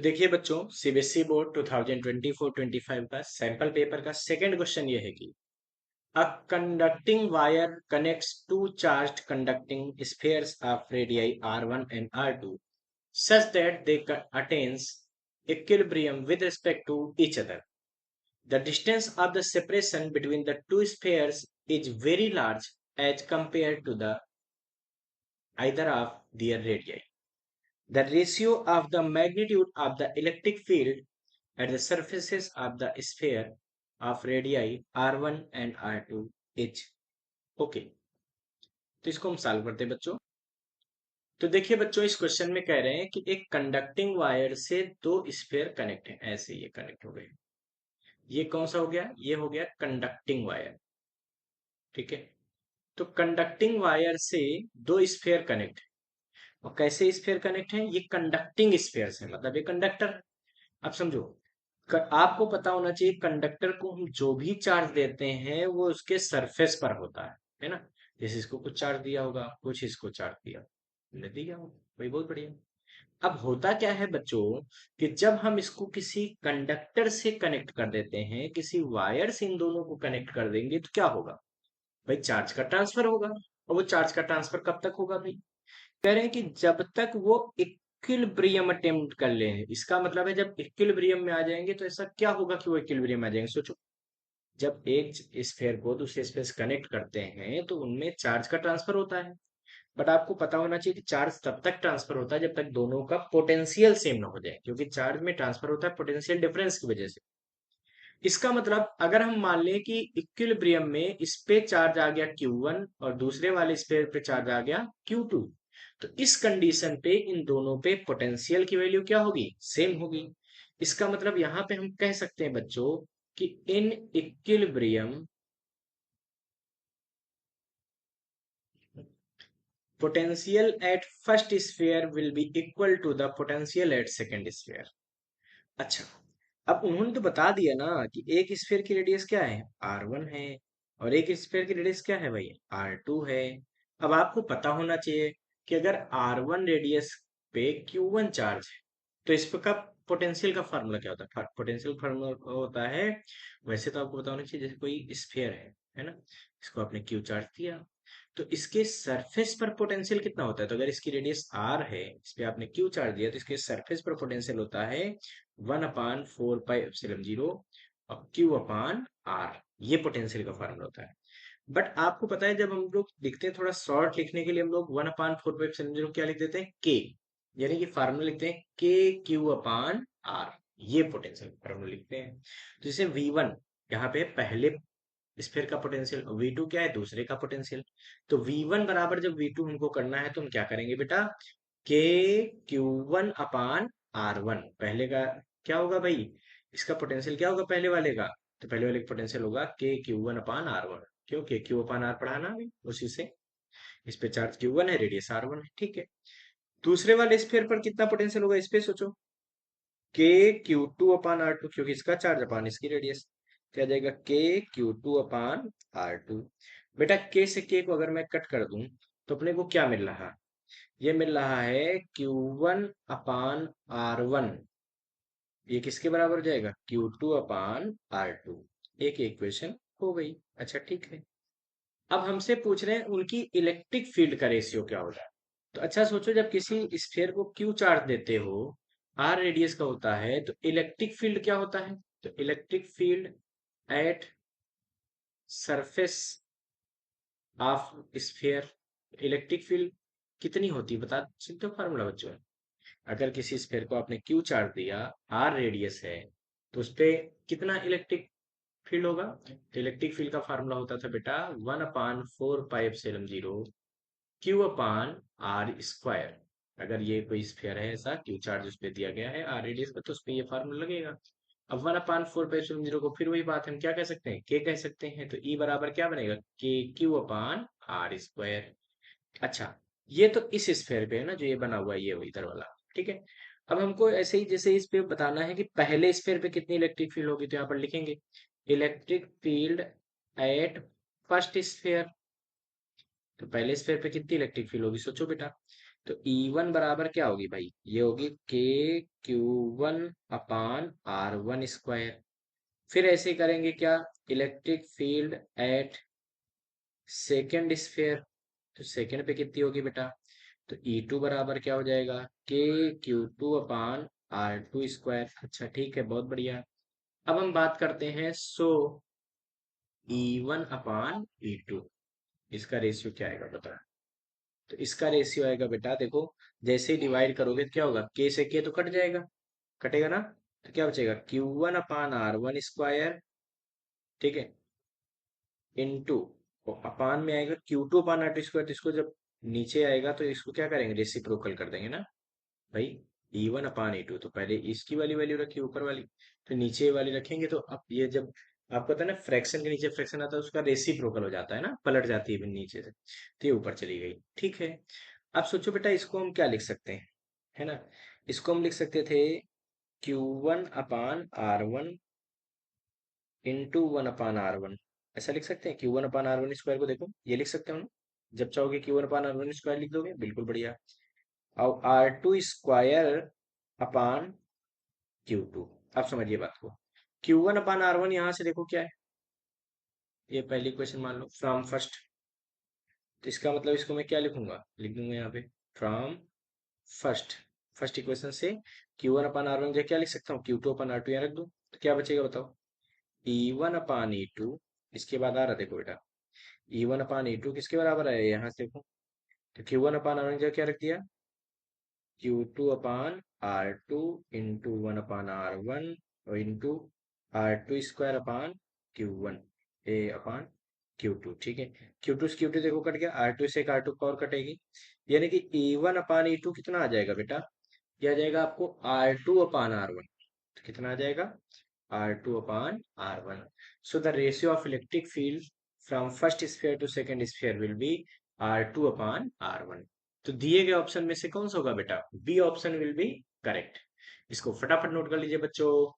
देखिए बच्चों, CBSE board 2024-25 का सैंपल पेपर का सेकंड क्वेश्चन ये है कि a conducting wire connects to charged conducting spheres of radii r1 and r2 such that they attains equilibrium with respect to each other. The distance of the separation between the two spheres is very large as compared to the either of their radii. The ratio of the magnitude of the electric field at the surfaces of the sphere of radii r1 and r2 is okay. तो इसको हम solve करते हैं बच्चों। तो देखिए बच्चों, इस क्वेश्चन में कह रहे हैं कि एक कंडक्टिंग वायर से दो स्फीयर कनेक्ट है, ऐसे ये कनेक्ट हो गए। ये कौन सा हो गया? ये हो गया कंडक्टिंग वायर। ठीक है, तो कंडक्टिंग वायर से दो स्फीयर कनेक्ट है। और कैसे स्फीयर कनेक्ट है? ये कंडक्टिंग स्फीयर से, मतलब ये कंडक्टर। अब समझो, आपको पता होना चाहिए कंडक्टर को हम जो भी चार्ज देते हैं वो उसके सरफेस पर होता है ना। जैसे इसको कुछ चार्ज दिया होगा, कुछ इसको चार्ज दिया, हमने दिया होगा, वही बहुत बढ़िया। अब होता क्या है बच्चों कि जब हम इसको किसी कंडक्टर से कनेक्ट कर देते हैं, किसी वायर से इन दोनों को कनेक्ट कर देंगे, तो क्या होगा भाई? चार्ज का ट्रांसफर होगा। और वो चार्ज का ट्रांसफर कब तक होगा भाई? कह रहे हैं कि जब तक वो इक्विलिब्रियम अटेम्प्ट कर ले। इसका मतलब है जब इक्विलिब्रियम में आ जाएंगे तो ऐसा क्या होगा कि वो इक्विलिब्रियम में आ जाएंगे? सोचो, जब एक स्फीयर को दूसरे स्फीयर से कनेक्ट करते हैं तो उनमें चार्ज का ट्रांसफर होता है। बट आपको पता होना चाहिए कि चार्ज तब तक ट्रांसफर होता है जब तक दोनों का पोटेंशियल सेम ना हो जाए, क्योंकि चार्ज में ट्रांसफर होता है पोटेंशियल डिफरेंस की वजह से। इसका मतलब अगर हम मान लें कि इक्विलिब्रियम में इस पे चार्ज आ गया Q1 और दूसरे वाले स्फीयर पे चार्ज आ गया Q2, तो इस कंडीशन पे इन दोनों पे पोटेंशियल की वैल्यू क्या होगी? सेम होगी। इसका मतलब यहां पे हम कह सकते हैं बच्चों कि in equilibrium potential at first sphere will be equal to the potential at second sphere. अच्छा, अब उन्होंने तो बता दिया ना कि एक स्फीयर की रेडियस क्या है? R1 है, और एक स्फीयर की रेडियस क्या है भाई? R2 है। अब आपको पता होना चाहिए कि अगर R1 रेडियस पे Q1 चार्ज है तो इस का पोटेंशियल का फार्मूला क्या होता है? पोटेंशियल फार्मूला होता है, वैसे तो आपको पता होना चाहिए, जैसे कोई स्फीयर है ना, इसको आपने Q चार्ज दिया तो इसके सरफेस पर पोटेंशियल कितना होता है? तो अगर इसकी रेडियस r है, इस पे आपने q चार्ज दिया, तो इसके सरफेस पर पोटेंशियल होता है 1/4πε0 और q अपान r। ये पोटेंशियल का फॉर्मूला होता है। बट आपको पता है जब हम लोग लिखते हैं थोड़ा शॉर्ट लिखने के लिए, हम लोग 1/4πε0 क्या लिख देते हैं? k, यानी कि फार्मूला लिखते हैं k q अपान r। ये पोटेंशियल फार्मूला लिखते हैं। तो जैसे v1 यहाँ पे पहले स्फीयर का पोटेंशियल, v2 क्या है? दूसरे का पोटेंशियल। तो v1 बराबर जब v2 हमको करना है तो हम क्या करेंगे बेटा? k q1 अपान r1। पहले का क्या होगा भाई? इसका पोटेंशियल क्या होगा पहले वाले का? तो पहले वाले का पोटेंशियल होगा k q1 अपान r1। क्यों? k q अपान r पढ़ाना अभी उसी से। इस पे चार्ज q1 है, रेडियस r1 है, ठीक है। दूसरे वाले स्फीयर पर कितना पोटेंशियल होगा? इस पे सोचो, k q2 अपान r2, क्योंकि इसका चार्ज अपान इसकी रेडियस। क्या जाएगा? k q2 अपान r2। बेटा k से k को अगर मैं कट कर दूं तो अपने को क्या मिल रहा है? ये मिल रहा है q1 अपान r1। ये किसके बराबर हो जाएगा? q2 अपान r2। एक इक्वेशन हो गई। अच्छा ठीक है, अब हमसे पूछ रहे हैं उनकी इलेक्ट्रिक फील्ड का रेशियो क्या होगा। तो अच्छा सोचो, जब किसी स्फीयर को क्यू चार्ज देते हो, आर रेडियस का होता है, तो इलेक्ट्रिक फील्ड क्या होता है? तो electric field at surface of sphere, electric field कितनी होती है बता सकते हो फार्मूला बच्चों? अगर किसी स्फीयर को आपने क्यू चार्ज दिया, आर रेडियस है, तो उस पे कितना इलेक्ट्रिक फील्ड होगा? तो इलेक्ट्रिक फील्ड का फार्मूला होता था बेटा 1/4πε0 क्यू अपान आर स्क्वायर। अगर ये कोई स्फीयर है ऐसा, क्यू चार्ज उस पे दिया गया है आर रेडियस पे, तो उस पे ये फार्मूला लगेगा। अब 1/4πε0 को फिर वही बात हम क्या कह सकते हैं? के कह सकते हैं। तो ई बराबर क्या बनेगा? के क्यू अपान आर स्क्वायर। अच्छा, ये तो इस स्फीयर पे है ना, जो ये बना हुआ है, ये इधर वाला, ठीक है। अब हमको ऐसे ही जैसे इस पे बताना है कि पहले स्फीयर पे कितनी इलेक्ट्रिक फील्ड होगी, तो यहाँ पर लिखेंगे electric field at first sphere. तो पहले स्फीयर पे कितनी इलेक्ट्रिक फील्ड होगी? सोचो बेटा, तो E1 बराबर क्या होगी भाई, ये होगी K Q1/R1 स्क्वायर। फिर ऐसे करेंगे क्या, electric field at second sphere, तो सेकेंड पे कितनी होगी बेटा, तो E2 बराबर क्या हो जाएगा, KQ2/R2 स्क्वायर। अच्छा ठीक है, बहुत बढ़िया। अब हम बात करते हैं E1/E2, इसका रेशियो क्या आएगा बता। तो इसका रेशियो आएगा बेटा, देखो जैसे ही डिवाइड करोगे तो क्या होगा, के से के तो कट जाएगा, कटेगा ना, तो क्या बचेगा, Q1/R1 स्क्वायर, ठीक है, इनटू अपान में आएगा Q2/R2 स्क्वायर। तो इसको जब नीचे आएगा तो इसको क्या करेंगे, रेसिप्रोकल कर देंगे ना भाई, E1/E2। तो पहले इसकी वाली वैल्यू रखी ऊपर वाली, तो नीचे वाली रखेंगे, तो अब ये जब आपको पता है ना, फ्रैक्शन के नीचे फ्रैक्शन आता है उसका रेसिप्रोकल हो जाता है ना, पलट जाती है फिर नीचे से, तो ये ऊपर चली गई, ठीक है। अब सोचो बेटा, इसको हम क्या लिख सकते हैं, है ना, इसको हम लिख सकते थे Q1/R1 × 1/R1, ऐसा लिख सकते हैं। Q1/R1 स्क्वायर को देखो, ये लिख सकते हो ना, जब चाहोगे Q1/R1 स्क्वायर लिख दोगे, बिल्कुल बढ़िया। और R2 स्क्वायर अपान Q2, आप समझिए बात को। Q1/R1 यहाँ से देखो क्या है, ये पहली क्वेश्चन मान लो, फ्रॉम फर्स्ट, तो इसका मतलब इसको मैं क्या लिखूंगा, लिख दूंगा यहाँ पे फ्रॉम फर्स्ट, फर्स्ट इक्वेशन से Q1/R1 जो क्या लिख सकता हूँ, Q2/R2 यहाँ रख दूँ, तो क्या बचेगा बताओ, E1/E2, इसके बाद आ रहा देखो बेटा, E1/E2 किसके बराबर है, यहाँ से देखो, तो Q1/R1 जो क्या रख दिया, Q2/R2 इंटू 1/R1 और into R2 square Q1 Q2, ठीक है। Q2 से Q2 देखो कट गया, R2 से एक R2 और कटेगी, यानी कि E1/E2 कितना आ जाएगा बेटा, यह आ जाएगा आपको R2/R1, तो कितना आ जाएगा, R2/R1। So the ratio of electric field from first sphere to second sphere will be R2/R1। तो दिए गए ऑप्शन में से कौन सा होगा बेटा, B option will be correct. इसको फटाफट नोट कर लीजिए बच्चों।